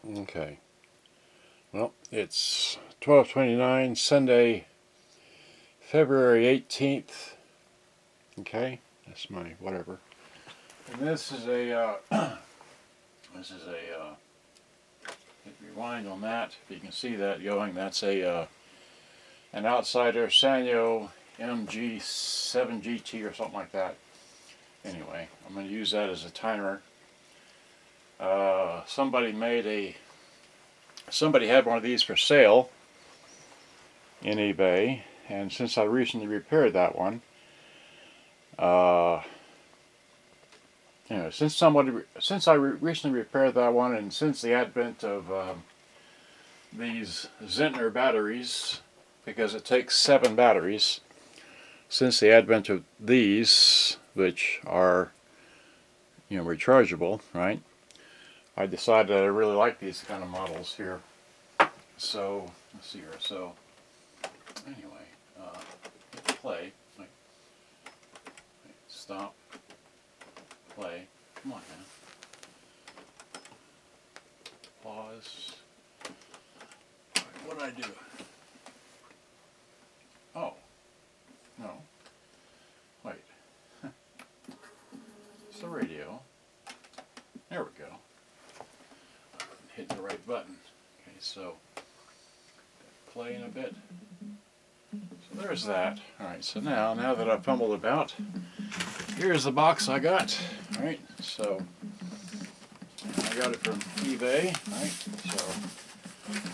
Okay. Well, it's 12/29, Sunday, February 18th. Okay, that's my whatever. And this is a rewind on that. If you can see that going, that's a an outsider Sanyo M-GT7 MGT or something like that. Anyway, I'm going to use that as a timer. Somebody had one of these for sale in eBay, and since I recently repaired that one, since I recently repaired that one, and since the advent of these Zintner batteries, because it takes 7 batteries, since the advent of these, which are rechargeable, right? I decided I really like these kind of models here. So let's see here. So anyway, play. Stop. Play. Come on, man. Pause. What did I do? Oh. No. Wait. It's the radio. There we go. Hit the right button. Okay, so play in a bit. So there's that. Alright, so now that I've fumbled about, here's the box I got. Alright, so I got it from eBay. Alright, so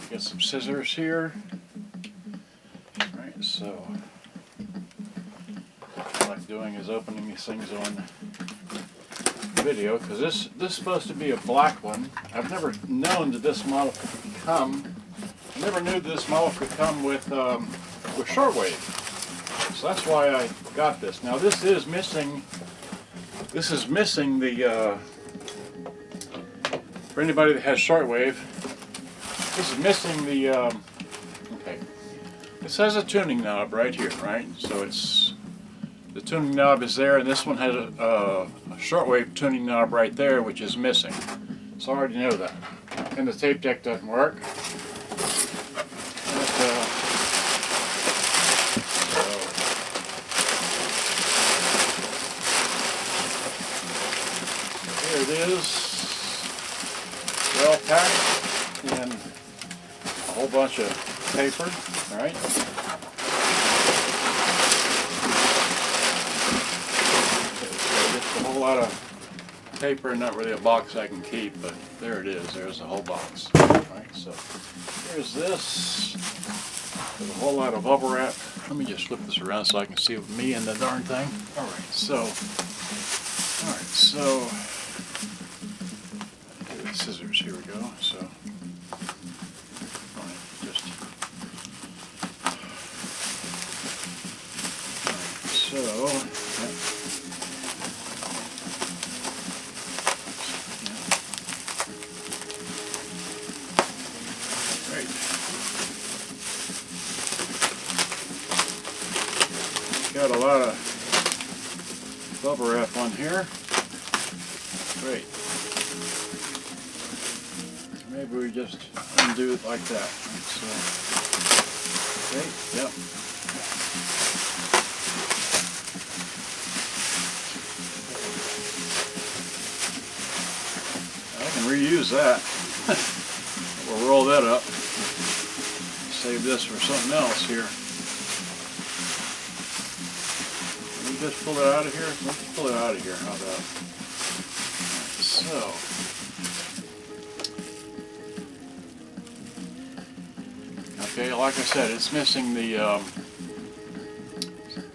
get some scissors here. Alright, so what I like doing is opening these things on video, because this is supposed to be a black one. I've never known that this model could come. I never knew this model could come with shortwave. So that's why I got this. Now this is missing. This is missing the. For anybody that has shortwave, this is missing the. Okay. It has a tuning knob right here, right? So it's. The tuning knob is there, and this one has a shortwave tuning knob right there, which is missing. So I already know that. And the tape deck doesn't work. Here it is, well packed in a whole bunch of paper, all right? A whole lot of paper, not really a box I can keep, but there it is. There's a whole box. All right, so here's this with a whole lot of bubble wrap. Let me just flip this around so I can see me and the darn thing. All right, so scissors. Here we go. So got a lot of bubble wrap on here. Great. Maybe we just undo it like that. So, okay, yep. I can reuse that. We'll roll that up. Save this for something else here. Just pull it out of here. Let's pull it out of here. How about so? Okay, like I said, it's missing the.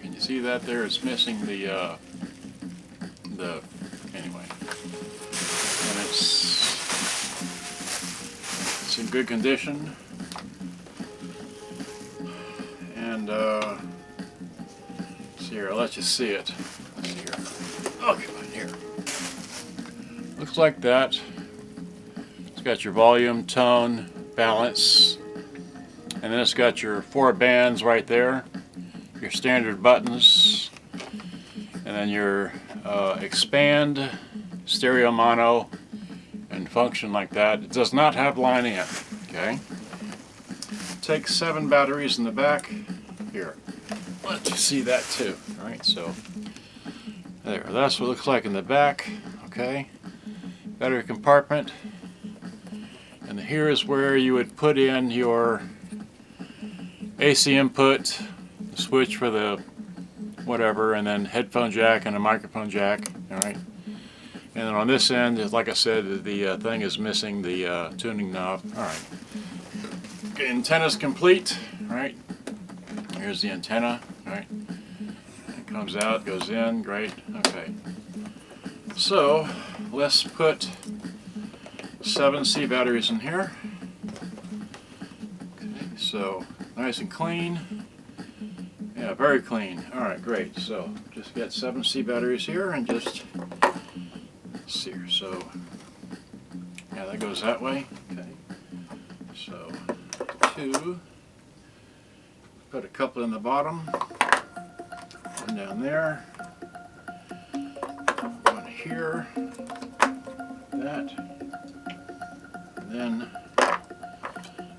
Can you see that there? It's missing the anyway, and it's in good condition, and. Here, I'll let you see it. Let's see here. Oh, come on here. Looks like that. It's got your volume, tone, balance, and then it's got your 4 bands right there, your standard buttons, and then your expand, stereo, mono, and function like that. It does not have line in. Okay. Take 7 batteries in the back. Here, let you see that too. All right, so there. That's what it looks like in the back. Okay. Battery compartment. And here is where you would put in your AC input, switch for the whatever, and then headphone jack and a microphone jack. All right. And then on this end, like I said, the thing is missing the tuning knob. All right. Okay, antenna's complete. All right. Here's the antenna. All right. It comes out, goes in. Great. Okay. So let's put 7 C batteries in here. Okay. So nice and clean. Yeah, very clean. Alright, great. So just get 7 C batteries here and just see here. So yeah, that goes that way. Okay. So 2. Put a couple in the bottom. One down there. One here. That. And then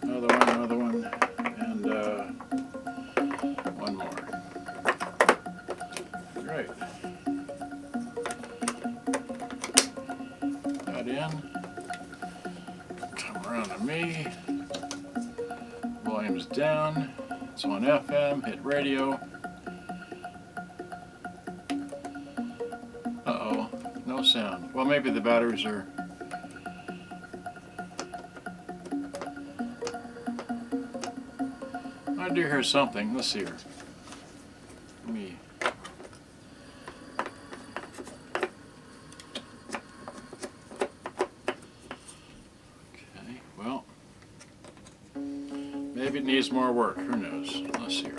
another one, and one more. Great. That in. Come around to me. Volume's down. It's on FM. Hit radio. Uh-oh. No sound. Well, maybe the batteries are... I do hear something. Let's see here. Let me... Okay, well... maybe it needs more work. Who knows? Let's see here.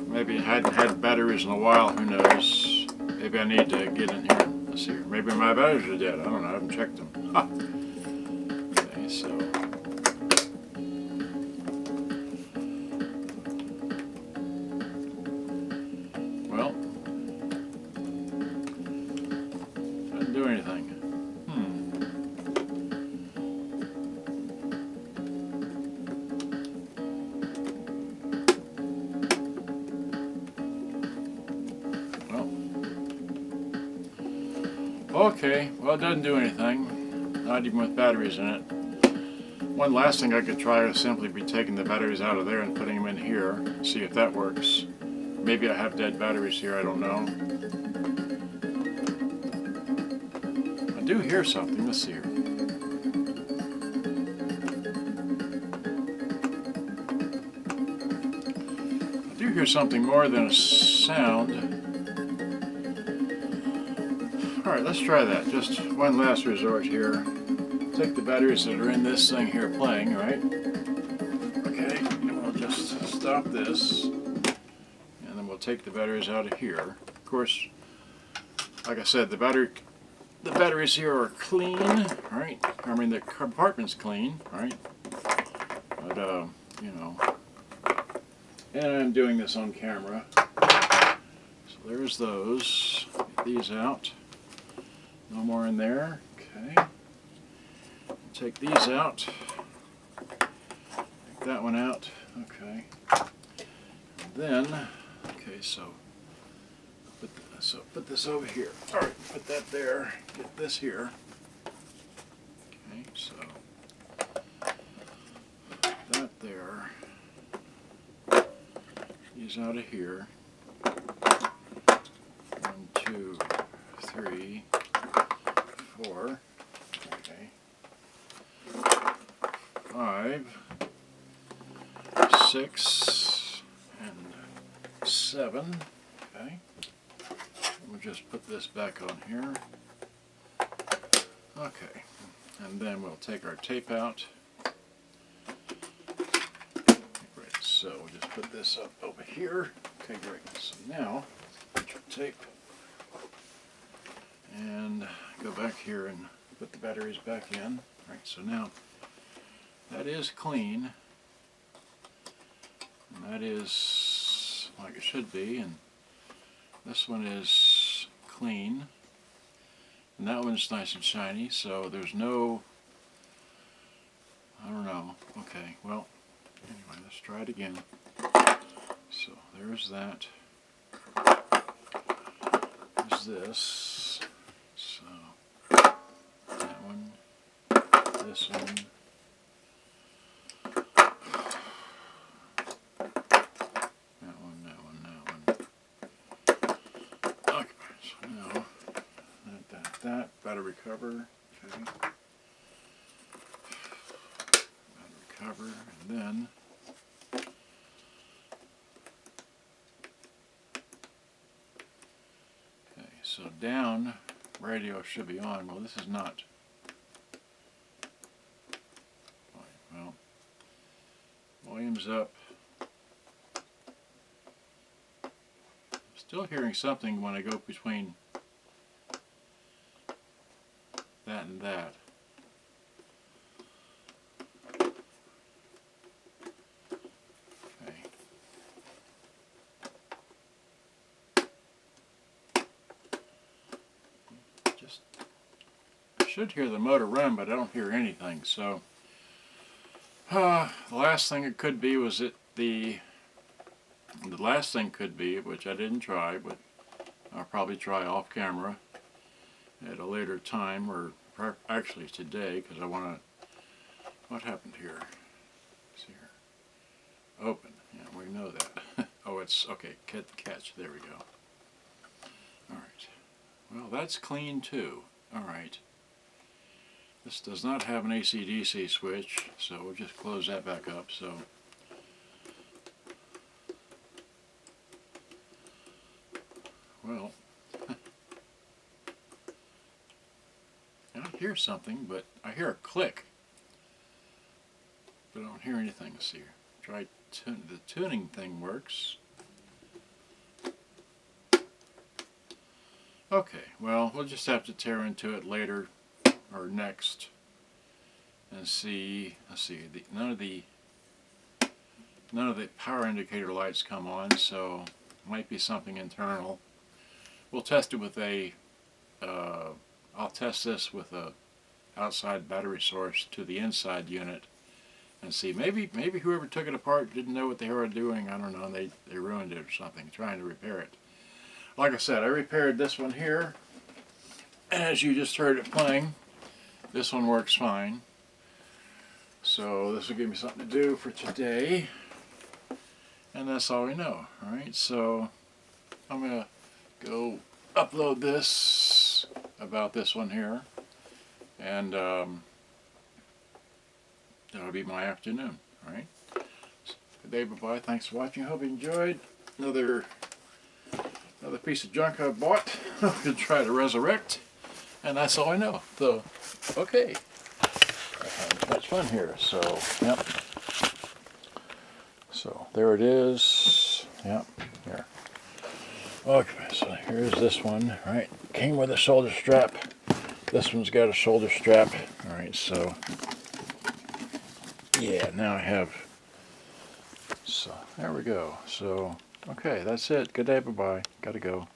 Maybe I hadn't had batteries in a while, who knows. Maybe I need to get in here. Let's see here. Maybe my batteries are dead. I don't know, I haven't checked them. Ah. Okay, so. Well. Doesn't do anything. Okay, well, it doesn't do anything, not even with batteries in it. One last thing I could try would simply be taking the batteries out of there and putting them in here, see if that works. Maybe I have dead batteries here, I don't know. I do hear something, let's see here. I do hear something more than a sound. Alright, let's try that. Just one last resort here. Take the batteries that are in this thing here playing, right? Okay, and we'll just stop this. And then we'll take the batteries out of here. Of course, like I said, the batteries here are clean, right? I mean, the compartment's clean, right? But, you know. And I'm doing this on camera. So there's those. Get these out. No more in there. Okay. Take these out. Take that one out. Okay. And then, okay, so put this over here. All right, put that there. Get this here. Okay, so that there. These out of here. 1, 2, 3. 4, okay, 5, 6, and 7, okay. We'll just put this back on here. Okay, and then we'll take our tape out. Get ready to so we'll just put this up over here. Okay, great. So now, put your tape and go back here and put the batteries back in. All right, so now that is clean. And that is like it should be, and this one is clean. And that one's nice and shiny, so there's no, I don't know. Okay, well, anyway, let's try it again. So there's that. There's this. So that one, this one. Battery cover, okay. Battery cover, and then okay, so down radio should be on. Well, this is not. Well, volume's up. Still hearing something when I go between that and that. Okay. Just I should hear the motor run, but I don't hear anything. So the last thing it could be was the last thing could be, which I didn't try, but I'll probably try off camera at a later time, or actually today, because I want to. What happened here? Let's see here. Open. Yeah, we know that. Oh, it's okay. Catch. There we go. All right. Well, that's clean too. All right. This does not have an AC/DC switch, so we'll just close that back up. So. Well. I hear something, but I hear a click, but I don't hear anything. Let's see here. Try the tuning thing works. Okay, well, we'll just have to tear into it later or next and see. Let's see. None of the power indicator lights come on, so it might be something internal. We'll test it with a. I'll test this with a outside battery source to the inside unit and see. Maybe whoever took it apart didn't know what they were doing. I don't know. They ruined it or something, trying to repair it. Like I said, I repaired this one here, and as you just heard it playing, this one works fine. So this will give me something to do for today, and that's all we know. All right, so I'm gonna go upload this about this one here, and that'll be my afternoon. All right, good day, bye-bye. Thanks for watching. Hope you enjoyed. Another piece of junk I bought. I'm gonna try to resurrect, and that's all I know. So okay, I'm having much fun here. So yep, so there it is. Yep, here. Okay, so here's this one, right? Came with a shoulder strap. This one's got a shoulder strap. Alright, so yeah, now I have. So there we go. So okay, that's it. Good day, bye-bye. Gotta go.